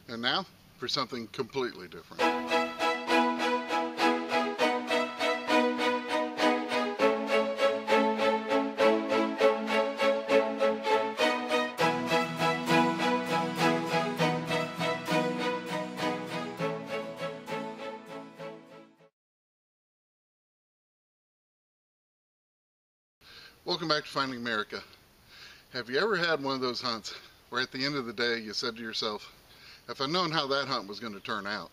And now for something completely different. Welcome back to Finding America. Have you ever had one of those hunts where at the end of the day you said to yourself, if I'd known how that hunt was going to turn out,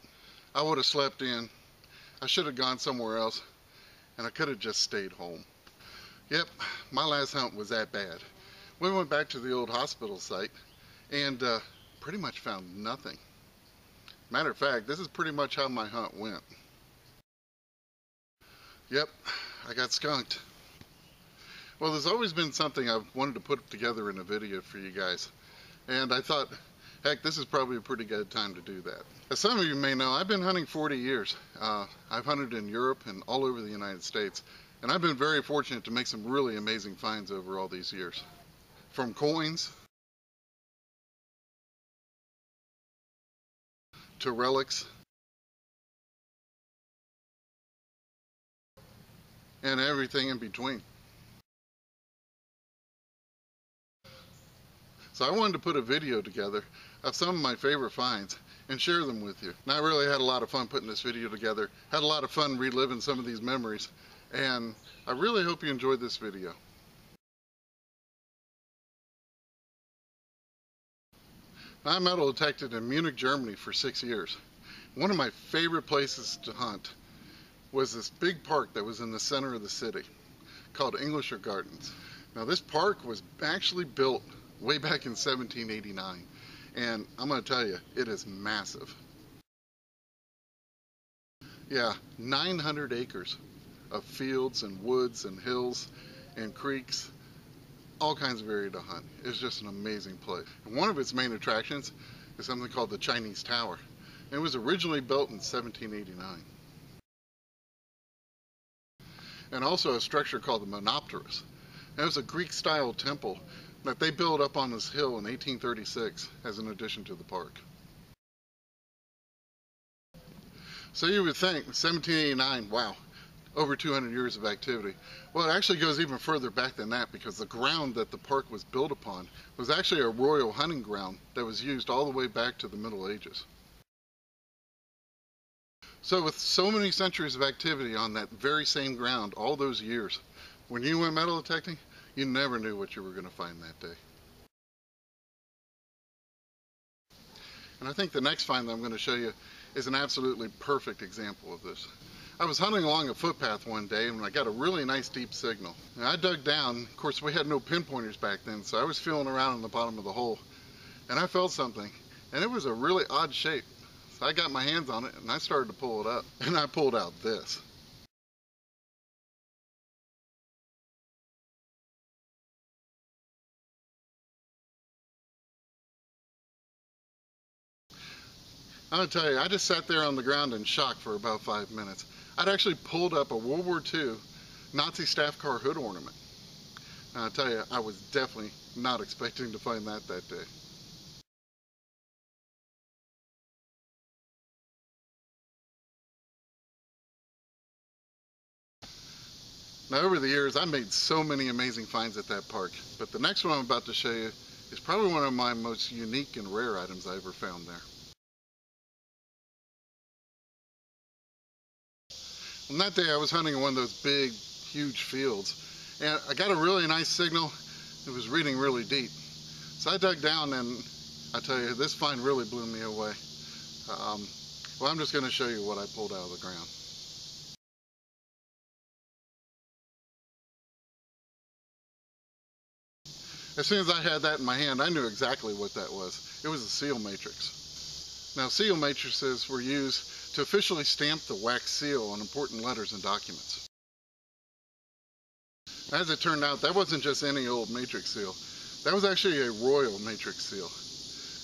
I would have slept in, I should have gone somewhere else, and I could have just stayed home. Yep, my last hunt was that bad. We went back to the old hospital site and pretty much found nothing. Matter of fact, this is pretty much how my hunt went. Yep, I got skunked. Well, there's always been something I've wanted to put together in a video for you guys, and I thought, heck, this is probably a pretty good time to do that. As some of you may know, I've been hunting 40 years. I've hunted in Europe and all over the United States, and I've been very fortunate to make some really amazing finds over all these years. From coins to relics and everything in between. So I wanted to put a video together of some of my favorite finds and share them with you. And I really had a lot of fun putting this video together, had a lot of fun reliving some of these memories, and I really hope you enjoyed this video. I metal detected in Munich, Germany for 6 years. One of my favorite places to hunt was this big park that was in the center of the city called Englischer Gardens. Now this park was actually built way back in 1789, and I'm going to tell you, it is massive. Yeah, 900 acres of fields and woods and hills and creeks, all kinds of area to hunt. It's just an amazing place. And one of its main attractions is something called the Chinese Tower. It was originally built in 1789. And also a structure called the Monopteros. It was a Greek-style temple that they built up on this hill in 1836 as an addition to the park. So you would think 1789, wow, over 200 years of activity. Well, it actually goes even further back than that, because the ground that the park was built upon was actually a royal hunting ground that was used all the way back to the Middle Ages. So with so many centuries of activity on that very same ground all those years, when you went metal detecting, you never knew what you were going to find that day. And I think the next find that I'm going to show you is an absolutely perfect example of this. I was hunting along a footpath one day and I got a really nice deep signal. And I dug down. Of course, we had no pinpointers back then, so I was feeling around in the bottom of the hole. And I felt something, and it was a really odd shape. So I got my hands on it and I started to pull it up. And I pulled out this. I'm going to tell you, I just sat there on the ground in shock for about 5 minutes. I'd actually pulled up a World War II Nazi staff car hood ornament. And I'll tell you, I was definitely not expecting to find that day. Now over the years, I made so many amazing finds at that park, but the next one I'm about to show you is probably one of my most unique and rare items I ever found there. And that day I was hunting in one of those big, huge fields, and I got a really nice signal. It was reading really deep. So I dug down, and I tell you, this find really blew me away. Well, I'm just going to show you what I pulled out of the ground. As soon as I had that in my hand, I knew exactly what that was. It was a seal matrix. Now, seal matrices were used to officially stamp the wax seal on important letters and documents. As it turned out, that wasn't just any old matrix seal. That was actually a royal matrix seal.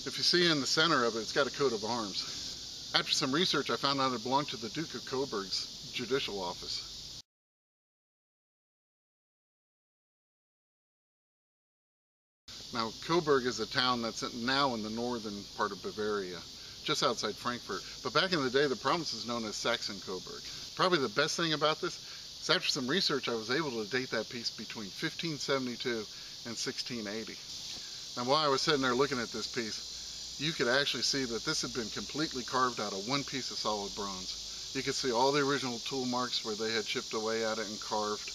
If you see in the center of it, it's got a coat of arms. After some research, I found out it belonged to the Duke of Coburg's judicial office. Now, Coburg is a town that's now in the northern part of Bavaria. just outside Frankfurt. But back in the day, the province is known as Saxon-Coburg. Probably the best thing about this is after some research, I was able to date that piece between 1572 and 1680. Now, while I was sitting there looking at this piece, you could actually see that this had been completely carved out of one piece of solid bronze. You could see all the original tool marks where they had chipped away at it and carved.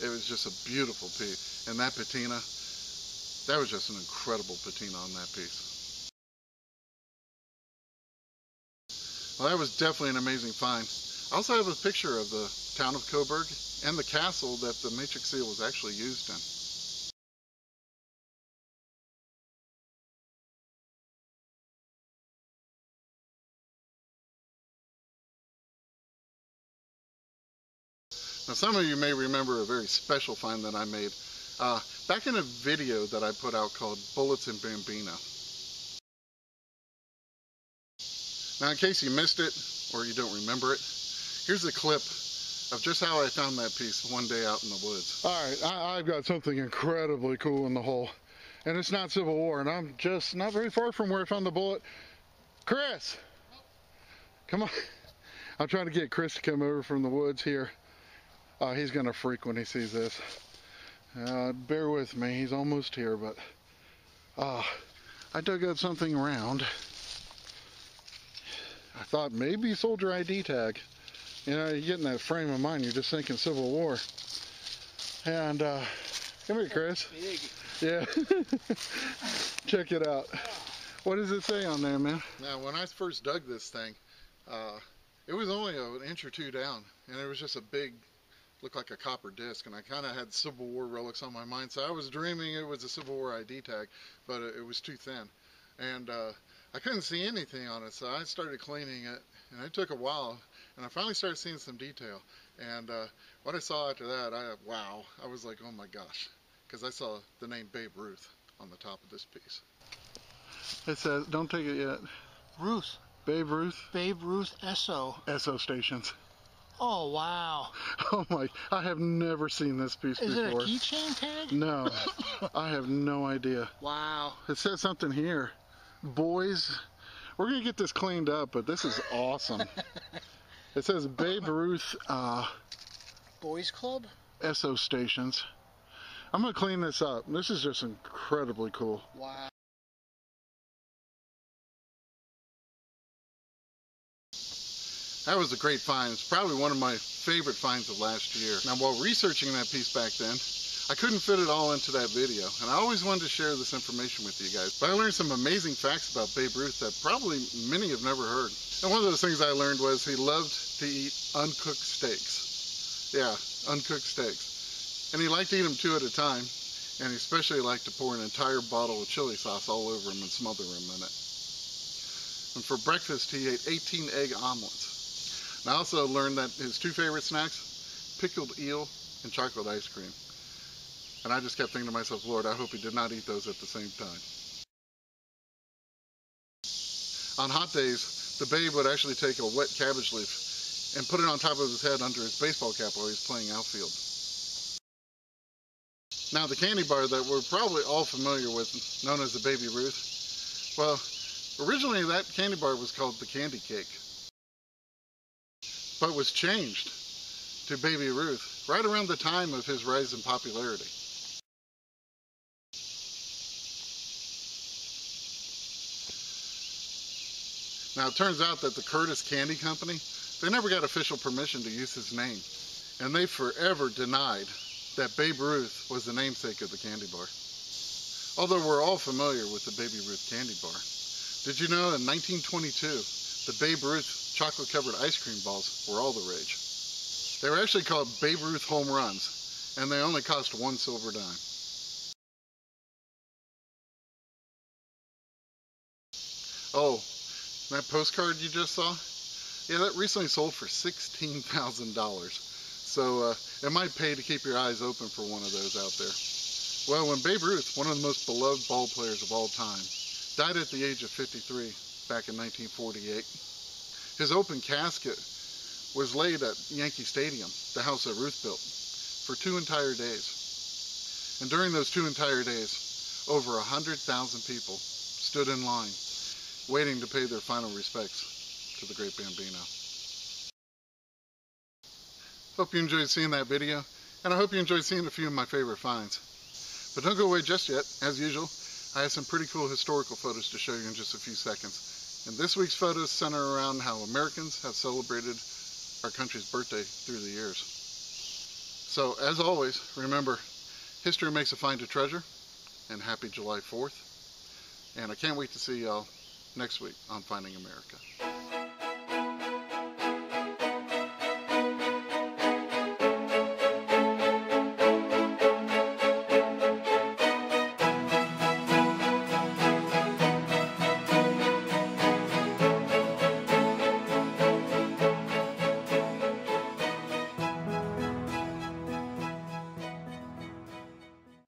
It was just a beautiful piece. And that patina, that was just an incredible patina on that piece. Well, that was definitely an amazing find. I also have a picture of the town of Coburg and the castle that the matrix seal was actually used in. Now, some of you may remember a very special find that I made back in a video that I put out called Bullets and Bambino. Now, in case you missed it or you don't remember it, here's a clip of just how I found that piece one day out in the woods. All right, I've got something incredibly cool in the hole, and it's not Civil War, and I'm just not very far from where I found the bullet. Chris, come on. I'm trying to get Chris to come over from the woods here. He's gonna freak when he sees this. Bear with me, he's almost here, but I dug out something round. I thought maybe soldier ID tag. You know, you get in that frame of mind, you're just thinking Civil War. And come here, Chris. Big. Yeah. Check it out. What does it say on there, man? Now, when I first dug this thing, it was only an inch or two down, and it was just a big, looked like a copper disc, and I kind of had Civil War relics on my mind, so I was dreaming it was a Civil War ID tag, but it was too thin. And I couldn't see anything on it, so I started cleaning it, and it took a while, and I finally started seeing some detail. And what I saw after that, wow, I was like, oh my gosh, because I saw the name Babe Ruth on the top of this piece. It says, don't take it yet. Ruth. Babe Ruth? Babe Ruth Esso. Esso stations. Oh, wow. Oh my, I have never seen this piece before. Is it a keychain tag? No, I have no idea. Wow. It says something here. Boys, we're gonna get this cleaned up, but this is awesome. It says Babe Ruth Boys Club? Esso stations. I'm gonna clean this up. This is just incredibly cool. Wow. That was a great find. It's probably one of my favorite finds of last year. Now, while researching that piece back then, I couldn't fit it all into that video, and I always wanted to share this information with you guys. But I learned some amazing facts about Babe Ruth that probably many have never heard. And one of those things I learned was he loved to eat uncooked steaks. Yeah, uncooked steaks. And he liked to eat them 2 at a time, and he especially liked to pour an entire bottle of chili sauce all over them and smother them in it. And for breakfast, he ate 18 egg omelets. And I also learned that his 2 favorite snacks, pickled eel and chocolate ice cream. And I just kept thinking to myself, Lord, I hope he did not eat those at the same time. On hot days, the Babe would actually take a wet cabbage leaf and put it on top of his head under his baseball cap while he was playing outfield. Now, the candy bar that we're probably all familiar with, known as the Baby Ruth, well, originally that candy bar was called the Candy Cake, but was changed to Baby Ruth right around the time of his rise in popularity. Now, it turns out that the Curtis Candy Company, they never got official permission to use his name, and they forever denied that Babe Ruth was the namesake of the candy bar. Although we're all familiar with the Baby Ruth candy bar. Did you know in 1922, the Babe Ruth chocolate-covered ice cream balls were all the rage? They were actually called Babe Ruth Home Runs, and they only cost 1 silver dime. Oh, that postcard you just saw? Yeah, that recently sold for $16,000. So it might pay to keep your eyes open for one of those out there. Well, when Babe Ruth, one of the most beloved ball players of all time, died at the age of 53 back in 1948, his open casket was laid at Yankee Stadium, the house that Ruth built, for 2 entire days. And during those 2 entire days, over 100,000 people stood in line waiting to pay their final respects to the great Bambino. Hope you enjoyed seeing that video, and I hope you enjoyed seeing a few of my favorite finds. But don't go away just yet. As usual, I have some pretty cool historical photos to show you in just a few seconds. And this week's photos center around how Americans have celebrated our country's birthday through the years. So, as always, remember, history makes a find a treasure, and happy July 4th. And I can't wait to see y'all next week on Finding America.